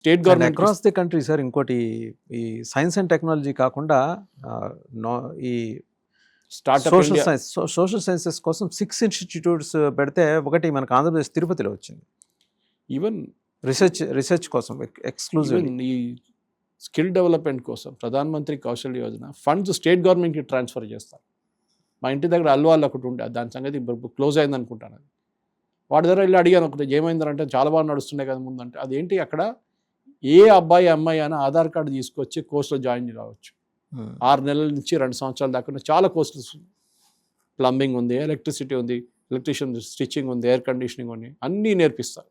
State government across the country sir. ఇంకోటి ఈ science and technology కాకుండా ఈ startup social science, social sciences కోసం 6 ఇన్స్టిట్యూట్స్ పెడితే ఒకటి మనకు ఆంధ్రప్రదేశ్ తిరుపతిలో వచ్చింది. ఈవెన్ రిసెర్చ్ కోసం ఎక్స్క్లూజివ్. ఈ స్కిల్ డెవలప్మెంట్ కోసం ప్రధాన్ మంత్రి కౌశల్ యోజన ఫండ్స్ స్టేట్ గవర్నమెంట్కి ట్రాన్స్ఫర్ చేస్తారు. మా ఇంటి దగ్గర అల్వాళ్ళు ఒకటి ఉండే, దాని సంగతి క్లోజ్ అయింది అనుకుంటాను. అది వాడి దగ్గర వెళ్ళి అడిగాను ఒకటి, ఏమైందంటే చాలా బాగా నడుస్తుండే కదా ముందంటే. అదేంటి, అక్కడ ఏ అబ్బాయి అమ్మాయి అని ఆధార్ కార్డు తీసుకొచ్చి కోర్సులో జాయిన్ కావచ్చు. 6 నెలల నుంచి 2 సంవత్సరాల దాకా చాలా కోర్సులు ఉన్నాయి. ప్లంబింగ్ ఉంది, ఎలక్ట్రిసిటీ ఉంది, ఎలక్ట్రీషియన్, స్టిచ్చింగ్ ఉంది, ఎయిర్ కండిషనింగ్ ఉంది, అన్నీ నేర్పిస్తారు.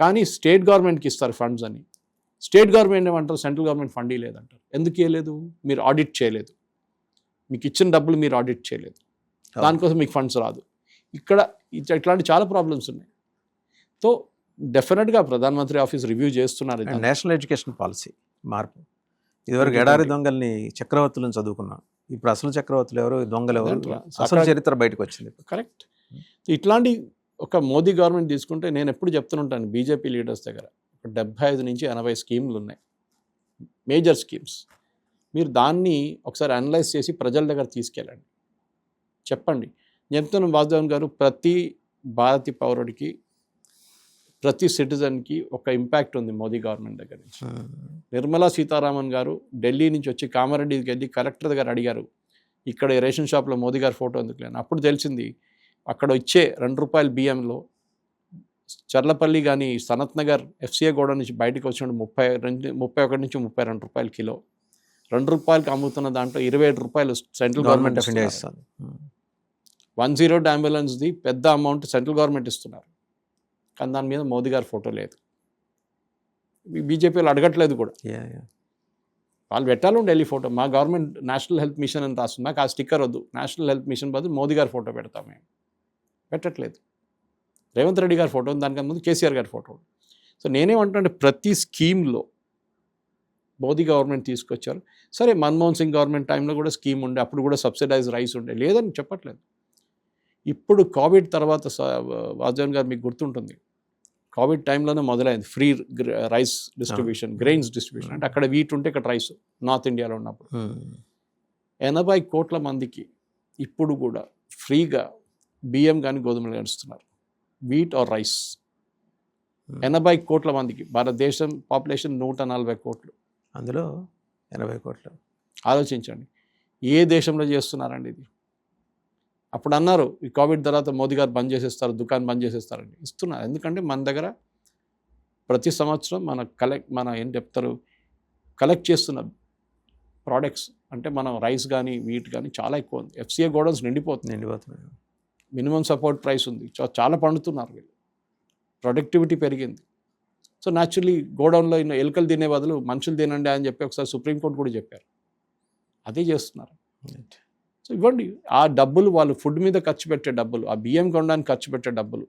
కానీ స్టేట్ గవర్నమెంట్కి ఇస్తారు ఫండ్స్ అని. స్టేట్ గవర్నమెంట్ ఏమంటారు, సెంట్రల్ గవర్నమెంట్ ఫండ్ లేదంటారు. ఎందుకు ఇవ్వలేదు? మీరు ఆడిట్ చేయలేదు, మీకు ఇచ్చిన డబ్బులు మీరు ఆడిట్ చేయలేదు, దానికోసం మీకు ఫండ్స్ రాదు. ఇక్కడ ఇట్లాంటి చాలా ప్రాబ్లమ్స్ ఉన్నాయి. సో డెఫినెట్గా ప్రధానమంత్రి ఆఫీస్ రివ్యూ చేస్తున్నారు. నేషనల్ ఎడ్యుకేషన్ పాలసీ మార్పు. ఇదివరకు ఎడారి దొంగల్ని చక్రవర్తులను చదువుకున్నాం, ఇప్పుడు అసలు చక్రవర్తులు ఎవరు, దొంగలు ఎవరు, అసలు చరిత్ర బయటకు వచ్చింది. కరెక్ట్. ఇట్లాంటి ఒక మోదీ గవర్నమెంట్ తీసుకుంటే నేను ఎప్పుడు చెప్తుంటాను బీజేపీ లీడర్స్ దగ్గర, 75 నుంచి 80 స్కీమ్లు ఉన్నాయి, మేజర్ స్కీమ్స్. మీరు దాన్ని ఒకసారి అనలైజ్ చేసి ప్రజల దగ్గర తీసుకెళ్ళండి, చెప్పండి. చెప్తున్న వాసుదేవన్ గారు, ప్రతి భారతీయ పౌరుడికి, ప్రతి సిటిజన్కి ఒక ఇంపాక్ట్ ఉంది మోదీ గవర్నమెంట్ దగ్గర నుంచి. నిర్మలా సీతారామన్ గారు ఢిల్లీ నుంచి వచ్చి కామారెడ్డికి వెళ్ళి కలెక్టర్ దగ్గర అడిగారు, ఇక్కడ రేషన్ షాప్లో మోదీ గారి ఫోటో ఎందుకు లేని. అప్పుడు తెలిసింది అక్కడ ఇచ్చే ₹2 బియ్యంలో చర్లపల్లి కానీ సనత్ నగర్ FCA గోడ నుంచి బయటకు వచ్చినప్పుడు 31 నుంచి ₹32 కిలో, ₹2కి అమ్ముతున్న దాంట్లో ₹27 సెంట్రల్ గవర్నమెంట్ ఆఫ్ ఇండియా ఇస్తుంది. 108 అంబులెన్స్ది పెద్ద అమౌంట్ సెంట్రల్ గవర్నమెంట్ ఇస్తున్నారు, కానీ దాని మీద మోదీ గారి ఫోటో లేదు. బీజేపీలు అడగట్లేదు కూడా. వాళ్ళు పెట్టాలి ఢిల్లీ ఫోటో. మా గవర్నమెంట్ నేషనల్ హెల్త్ మిషన్ అని రాస్తుంది, నాకు ఆ స్టిక్కర్ వద్దు, నేషనల్ హెల్త్ మిషన్ బదులు మోదీ గారి ఫోటో పెడతాం మేము. పెట్టట్లేదు. రేవంత్ రెడ్డి గారి ఫోటో, దానికన్నా ముందు కేసీఆర్ గారి ఫోటో. సో నేనేమంటున్నాను, ప్రతి స్కీమ్లో మోదీ గవర్నమెంట్ తీసుకొచ్చారు. సరే, మన్మోహన్ సింగ్ గవర్నమెంట్ టైంలో కూడా స్కీమ్ ఉండే, అప్పుడు కూడా సబ్సిడైజ్ రైస్ ఉండే, లేదని చెప్పట్లేదు. ఇప్పుడు కోవిడ్ తర్వాత వాసుదేవన్ గారు మీకు గుర్తుంటుంది, కోవిడ్ టైంలోనే మొదలైంది free rice distribution, grains distribution. అంటే అక్కడ వీట్ ఉంటే ఇక్కడ రైస్, నార్త్ ఇండియాలో ఉన్నప్పుడు 80 కోట్ల మందికి ఇప్పుడు కూడా ఫ్రీగా బియ్యం కానీ గోధుమలు కానీ ఇస్తున్నారు, వీట్ ఆర్ రైస్. 80 కోట్ల మందికి. భారతదేశం పాపులేషన్ 140 కోట్లు, అందులో 80 కోట్లు. ఆలోచించండి, ఏ దేశంలో చేస్తున్నారండి ఇది? అప్పుడు అన్నారు ఈ కోవిడ్ తర్వాత మోదీ గారు బంద్ చేసేస్తారు, దుకాణం బంద్ చేసేస్తారండి. ఇస్తున్నారు. ఎందుకంటే మన దగ్గర ప్రతి సంవత్సరం మన ఏం చెప్తారు, కలెక్ట్ చేస్తున్న ప్రోడక్ట్స్ అంటే మనం రైస్ కానీ వీట్ కానీ చాలా ఎక్కువ ఉంది. FCA గోడౌన్స్ నిండిపోతుంది. మినిమం సపోర్ట్ ప్రైస్ ఉంది, చాలా పండుతున్నారు వీళ్ళు, ప్రొడక్టివిటీ పెరిగింది. సో న్యాచురలీ గోడౌన్లో ఎలుకలు తినే బదులు మనుషులు తినండి అని చెప్పి ఒకసారి సుప్రీంకోర్టు కూడా చెప్పారు. అదే చేస్తున్నారు. సో ఇవ్వండి ఆ డబ్బులు, వాళ్ళు ఫుడ్ మీద ఖర్చు పెట్టే డబ్బులు, ఆ బియ్యం కొనడానికి ఖర్చు పెట్టే డబ్బులు,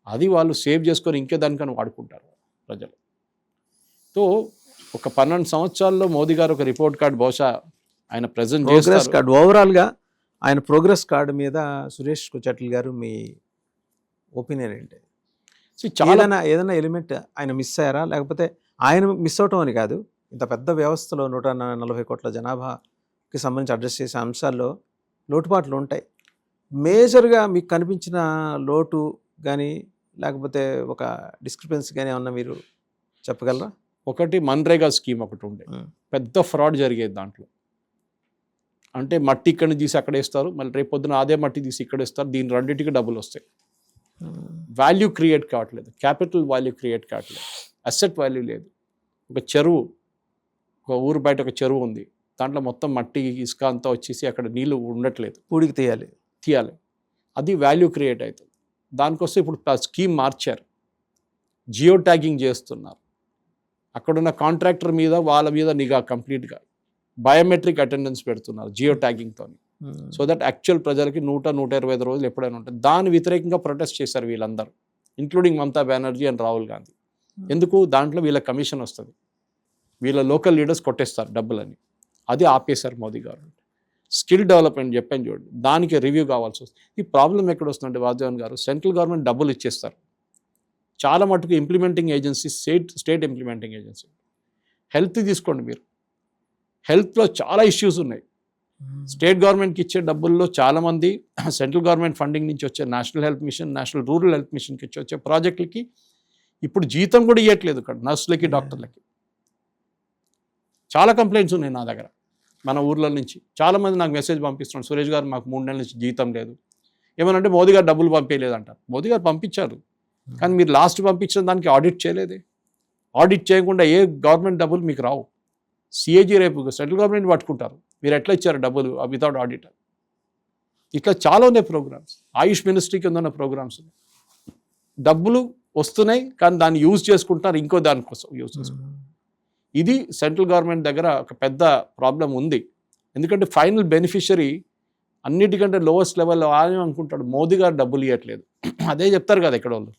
అది వాళ్ళు సేవ్ చేసుకొని ఇంకే దానికని వాడుకుంటారు ప్రజలు. సో ఒక 12 సంవత్సరాల్లో మోదీ గారు ఒక రిపోర్ట్ కార్డు బహుశా ఆయన ప్రజెంట్ చేస్తారు. ఓవరాల్గా ఆయన ప్రోగ్రెస్ కార్డు మీద సురేష్ కుచట్ల గారు మీ ఒపీనియన్ ఏంటి? చాలా ఏదైనా ఎలిమెంట్ ఆయన మిస్ అయ్యారా? లేకపోతే ఆయన మిస్ అవటం అని కాదు, ఇంత పెద్ద వ్యవస్థలో 140 కోట్ల జనాభాకి సంబంధించి అడ్రస్ చేసే అంశాల్లో లోటుపాట్లు ఉంటాయి. మేజర్గా మీకు కనిపించిన లోటు కానీ లేకపోతే ఒక డిస్క్రిపెన్సీ కానీ ఏమన్నా మీరు చెప్పగలరా? ఒకటి, మన్రేగా స్కీమ్ ఒకటి ఉండే, పెద్ద ఫ్రాడ్ జరిగేది దాంట్లో. అంటే మట్టి ఇక్కడిని తీసి అక్కడ వేస్తారు, మళ్ళీ రేపు పొద్దున అదే మట్టి తీసి ఇక్కడ వేస్తారు, దీని రెండింటికి డబ్బులు వస్తాయి. వాల్యూ క్రియేట్ కావట్లేదు, క్యాపిటల్ వాల్యూ క్రియేట్ కావట్లేదు, అసెట్ వాల్యూ లేదు. ఒక చెరువు, ఒక ఊరు బయట ఒక చెరువు ఉంది, దాంట్లో మొత్తం మట్టి ఇసుక అంతా వచ్చేసి అక్కడ నీళ్ళు ఉండట్లేదు, పూడికి తీయాలి, అది వాల్యూ క్రియేట్ అవుతుంది. దానికోసం ఇప్పుడు స్కీమ్ మార్చారు, జియో ట్యాగింగ్ చేస్తున్నారు. అక్కడున్న కాంట్రాక్టర్ మీద వాళ్ళ మీద నిఘా కంప్లీట్గా, బయోమెట్రిక్ అటెండెన్స్ పెడుతున్నారు జియో ట్యాగింగ్తో. సో దట్ యాక్చువల్ ప్రజలకి 100-125 రోజులు ఎప్పుడైనా ఉంటుంది. దాని వ్యతిరేకంగా ప్రొటెస్ట్ చేశారు వీళ్ళందరూ, ఇంక్లూడింగ్ మమతా బెనర్జీ అండ్ రాహుల్ గాంధీ. ఎందుకు? దాంట్లో వీళ్ళ కమిషన్ వస్తుంది, వీళ్ళ లోకల్ లీడర్స్ కొట్టేస్తారు డబ్బులని. అది ఆపేశారు మోదీ గవర్నమెంట్. స్కిల్ డెవలప్మెంట్ చెప్పాను చూడండి, దానికి రివ్యూ కావాల్సి వస్తుంది. ఈ ప్రాబ్లం ఎక్కడ వస్తుందంటే వాసుదేవన్ గారు, సెంట్రల్ గవర్నమెంట్ డబ్బులు ఇచ్చేస్తారు, చాలా మటుకు implementing agency state implementing agency. Health తీసుకోండి మీరు, హెల్త్లో చాలా ఇష్యూస్ ఉన్నాయి. స్టేట్ గవర్నమెంట్కి ఇచ్చే డబ్బుల్లో చాలామంది సెంట్రల్ గవర్నమెంట్ ఫండింగ్ నుంచి వచ్చే national health machine, national rural health మిషన్కి వచ్చే ప్రాజెక్టులకి ఇప్పుడు జీతం కూడా ఇవ్వట్లేదు ఇక్కడ నర్సులకి, డాక్టర్లకి. చాలా కంప్లైంట్స్ ఉన్నాయి నా దగ్గర మన ఊర్ల నుంచి. చాలామంది నాకు మెసేజ్ పంపిస్తున్నాడు, సురేష్ గారు మాకు 3 నెలల నుంచి జీతం లేదు. ఏమనంటే మోదీ గారు డబ్బులు పంపించలేదు అంటారు. మోదీ గారు పంపించారు, కానీ మీరు లాస్ట్ పంపించిన దానికి ఆడిట్ చేయలేదే. ఆడిట్ చేయకుండా ఏ గవర్నమెంట్ డబ్బులు మీకు రావు. సిఏజీ రేపు సెంట్రల్ గవర్నమెంట్ పట్టుకుంటారు, మీరు ఎట్లా ఇచ్చారు డబ్బులు వితౌట్ ఆడిటర్. ఇట్లా చాలా ఉన్నాయి ప్రోగ్రామ్స్. ఆయుష్ మినిస్ట్రీ కింద ఉన్న ప్రోగ్రామ్స్ ఉన్నాయి. డబ్బులు వస్తున్నాయి కానీ దాన్ని యూజ్ చేసుకుంటారు ఇంకో దానికోసం యూజ్ చేసుకుంటారు. ఇది సెంట్రల్ గవర్నమెంట్ దగ్గర ఒక పెద్ద ప్రాబ్లం ఉంది. ఎందుకంటే ఫైనల్ బెనిఫిషరీ అన్నిటికంటే లోవెస్ట్ లెవెల్లో ఆయన అనుకుంటాడు మోదీ గారు డబ్బులు ఇవ్వట్లేదు. అదే చెప్తారు కదా ఇక్కడ వాళ్ళు,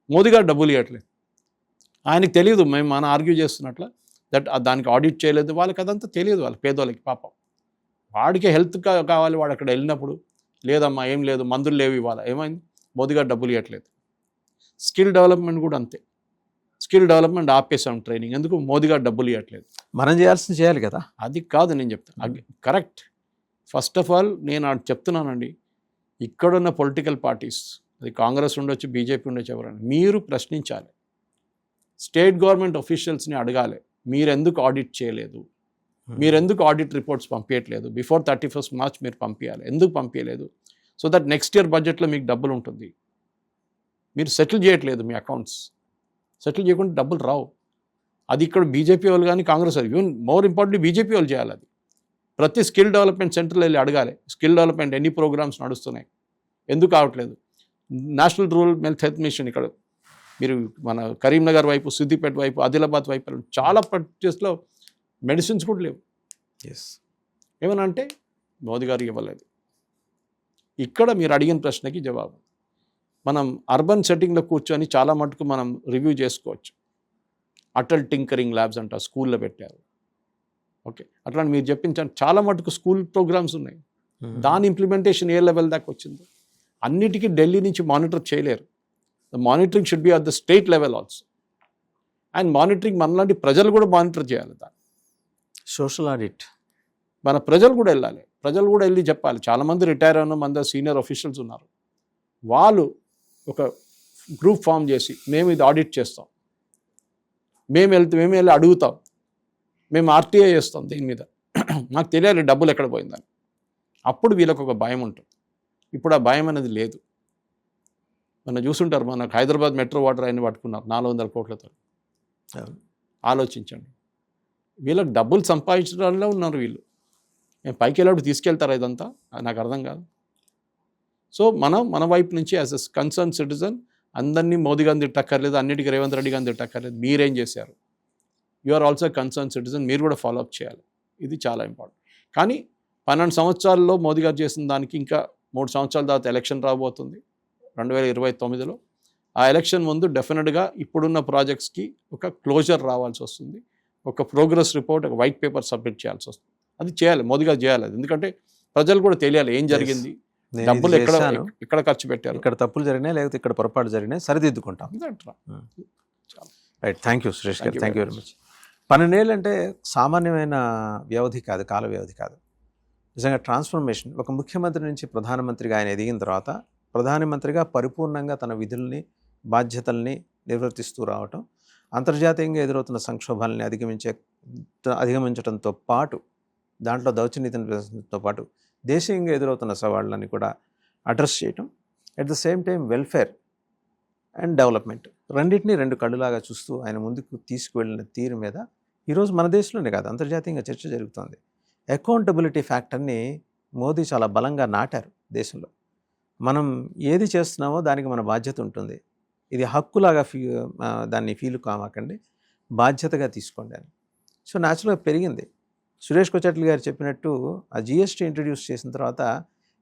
మోదీ గారు డబ్బులు ఇవ్వట్లేదు. ఆయనకి తెలియదు మేము మన ఆర్గ్యూ చేస్తున్నట్ల దానికి ఆడిట్ చేయలేదు. వాళ్ళకి అదంతా తెలియదు, వాళ్ళ పేదోళ్ళకి పాపం. వాడికి హెల్త్ కావాలి, వాడు అక్కడ వెళ్ళినప్పుడు లేదమ్మా ఏం లేదు, మందులు లేవు ఇవాళ. ఏమైంది? మోదీ గారు డబ్బులు ఇవ్వట్లేదు. స్కిల్ డెవలప్మెంట్ కూడా అంతే. స్కిల్ డెవలప్మెంట్ ఆపేసాం ట్రైనింగ్, ఎందుకు? మోదీ గారు డబ్బులు ఇవ్వట్లేదు. మనం చేయాల్సింది చేయాలి కదా. అది కాదు నేను చెప్తాను, కరెక్ట్. ఫస్ట్ ఆఫ్ ఆల్ నేను చెప్తున్నానండి, ఇక్కడున్న పొలిటికల్ పార్టీస్, అది కాంగ్రెస్ ఉండొచ్చు, బీజేపీ ఉండొచ్చు, ఎవరైనా మీరు ప్రశ్నించాలి. స్టేట్ గవర్నమెంట్ ఆఫీషియల్స్ని అడగాలి, మీరెందుకు ఆడిట్ చేయలేదు, మీరెందుకు ఆడిట్ రిపోర్ట్స్ పంపించట్లేదు, బిఫోర్ 31st March మీరు పంపించాలి. ఎందుకు పంపించలేదు? సో దట్ నెక్స్ట్ ఇయర్ బడ్జెట్లో మీకు డబ్బులు ఉంటుంది. మీరు సెటిల్ చేయట్లేదు మీ అకౌంట్స్. సెటిల్ చేయకుండా డబ్బులు రావు. అది ఇక్కడ బీజేపీ వాళ్ళు కానీ కాంగ్రెస్ వాళ్ళు, ఈవెన్ మోర్ ఇంపార్టెంట్లీ బీజేపీ వాళ్ళు చేయాలి. అది ప్రతి స్కిల్ డెవలప్మెంట్ సెంటర్లో వెళ్ళి అడగాలి, స్కిల్ డెవలప్మెంట్ ఎన్ని ప్రోగ్రామ్స్ నడుస్తున్నాయి, ఎందుకు కావట్లేదు. నేషనల్ రూరల్ హెల్త్ మిషన్ ఇక్కడ మీరు మన కరీంనగర్ వైపు, సిద్దిపేట వైపు, ఆదిలాబాద్ వైపు చాలా ప్లేస్లో మెడిసిన్స్ కూడా లేవు. ఏమన్నా అంటే మోదీ గారు ఇవ్వలేదు. ఇక్కడ మీరు అడిగిన ప్రశ్నకి జవాబు మనం అర్బన్ సెట్టింగ్లో కూర్చొని చాలా మటుకు మనం రివ్యూ చేసుకోవచ్చు. అటల్ టింకరింగ్ ల్యాబ్స్ అంట స్కూల్లో పెట్టారు. ఓకే, అట్లాంటి మీరు చెప్పించండి, చాలా మటుకు స్కూల్ ప్రోగ్రామ్స్ ఉన్నాయి. దాని ఇంప్లిమెంటేషన్ ఏ లెవెల్ దాకా వచ్చిందో అన్నిటికీ ఢిల్లీ నుంచి మానిటర్ చేయలేరు. The monitoring should be at the state level also. And monitoring మనలాంటి ప్రజలు కూడా మానిటర్ చేయాలి. దాన్ని సోషల్ ఆడిట్ మన ప్రజలు కూడా వెళ్ళాలి. ప్రజలు కూడా వెళ్ళి చెప్పాలి. చాలామంది రిటైర్ అయిన మన సీనియర్ ఆఫీషియల్స్ ఉన్నారు. వాళ్ళు ఒక గ్రూప్ ఫామ్ చేసి మేము ఇది ఆడిట్ చేస్తాం, మేము వెళ్ళి అడుగుతాం, మేము ఆర్టీఐ చేస్తాం దీని మీద, మాకు తెలియాలి డబ్బులు ఎక్కడ పోయిందని. అప్పుడు వీళ్ళకు ఒక భయం ఉంటుంది. ఇప్పుడు ఆ భయం అనేది లేదు. మనం చూసుంటారు, మనకు హైదరాబాద్ మెట్రో వాటర్ అయిన పట్టుకున్నారు 400 కోట్లతో. ఆలోచించండి, వీళ్ళకి డబ్బులు సంపాదించడంలో ఉన్నారు వీళ్ళు. మేము పైకి వెళ్ళినప్పుడు తీసుకెళ్తారా ఇదంతా? నాకు అర్థం కాదు. సో మన వైపు నుంచి యాజ్ ఎ కన్సర్న్ సిటిజన్ అందరినీ మోదీ గారిని తిట్టక్కర్లేదు, అన్నిటికీ రేవంత్ రెడ్డి గారిని తిట్టక్కర్లేదు. మీరేం చేశారు? You are also concern citizen, మీరు కూడా ఫాలోఅప్ చేయాలి. ఇది చాలా ఇంపార్టెంట్. కానీ 12 సంవత్సరాల్లో మోదీ గారు చేసిన దానికి ఇంకా 3 సంవత్సరాల తర్వాత ఎలక్షన్ రాబోతుంది 2029లో. ఆ ఎలక్షన్ ముందు డెఫినెట్గా ఇప్పుడున్న ప్రాజెక్ట్స్కి ఒక క్లోజర్ రావాల్సి వస్తుంది. ఒక ప్రోగ్రెస్ రిపోర్ట్, ఒక వైట్ పేపర్ సబ్మిట్ చేయాల్సి వస్తుంది. అది చేయాలి, మోదీ గారు చేయాలి. ఎందుకంటే ప్రజలు కూడా తెలియాలి ఏం జరిగింది, డబ్బులు ఎక్కడ ఖర్చు పెట్టారు, ఇక్కడ తప్పులు జరిగినాయి లేకపోతే ఇక్కడ పొరపాటు జరిగినాయి, సరిదిద్దుకుంటాం. రైట్, థ్యాంక్ యూ సురేష్ గారు, థ్యాంక్ యూ వెరీ మచ్. 12 ఏళ్ళు అంటే సామాన్యమైన వ్యవధి కాదు, కాల వ్యవధి కాదు. నిజంగా ట్రాన్స్ఫర్మేషన్. ఒక ముఖ్యమంత్రి నుంచి ప్రధానమంత్రిగా ఆయన ఎదిగిన తర్వాత ప్రధానమంత్రిగా పరిపూర్ణంగా తన విధుల్ని, బాధ్యతల్ని నిర్వర్తిస్తూ రావటం, అంతర్జాతీయంగా ఎదురవుతున్న సంక్షోభాలని అధిగమించడంతో పాటు, దాంట్లో దౌర్జన్యతను ప్రదర్శించడంతో పాటు దేశీయంగా ఎదురవుతున్న సవాళ్ళని కూడా అడ్రస్ చేయటం, at the same time welfare and development రెండింటినీ 2 కళ్ళులాగా చూస్తూ ఆయన ముందుకు తీసుకువెళ్ళిన తీరు మీద ఈరోజు మన దేశంలోనే కాదు అంతర్జాతీయంగా చర్చ జరుగుతోంది. అకౌంటబిలిటీ ఫ్యాక్టర్ని మోదీ చాలా బలంగా నాటారు దేశంలో. మనం ఏది చేస్తున్నామో దానికి మన బాధ్యత ఉంటుంది. ఇది హక్కులాగా దాన్ని ఫీల్ కామాకండి, బాధ్యతగా తీసుకోండి అని. సో న్యాచురల్గా పెరిగింది. సురేష్ కొచట్ల గారు చెప్పినట్టు ఆ జిఎస్టీ ఇంట్రడ్యూస్ చేసిన తర్వాత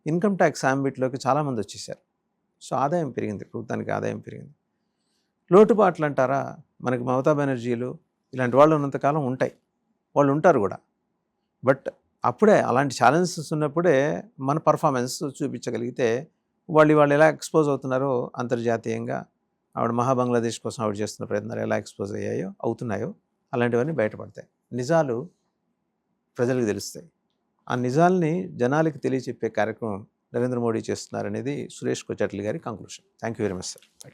ఇన్కమ్ ట్యాక్స్ ఆంబిట్లోకి చాలామంది వచ్చేసారు. సో ఆదాయం పెరిగింది, ప్రభుత్వానికి ఆదాయం పెరిగింది. లోటుపాట్లు అంటారా, మనకి మమతా బెనర్జీలు ఇలాంటి వాళ్ళు ఉన్నంతకాలం ఉంటాయి, వాళ్ళు ఉంటారు కూడా. బట్ అప్పుడే అలాంటి ఛాలెంజెస్ ఉన్నప్పుడే మన పర్ఫార్మెన్స్ చూపించగలిగితే వాళ్ళు ఎలా ఎక్స్పోజ్ అవుతున్నారో అంతర్జాతీయంగా ఆవిడ బంగ్లాదేశ్ కోసం ఆవిడ చేస్తున్న ప్రయత్నాలు ఎలా ఎక్స్పోజ్ అవుతున్నాయో అలాంటివన్నీ బయటపడతాయి. నిజాలు ప్రజలకు తెలుస్తాయి. ఆ నిజాల్ని జనాలకి తెలియచెప్పే కార్యక్రమం నరేంద్ర మోడీ చేస్తున్నారనేది సురేష్ కొచ్చట్లి గారి conclusion. Thank you very much sir.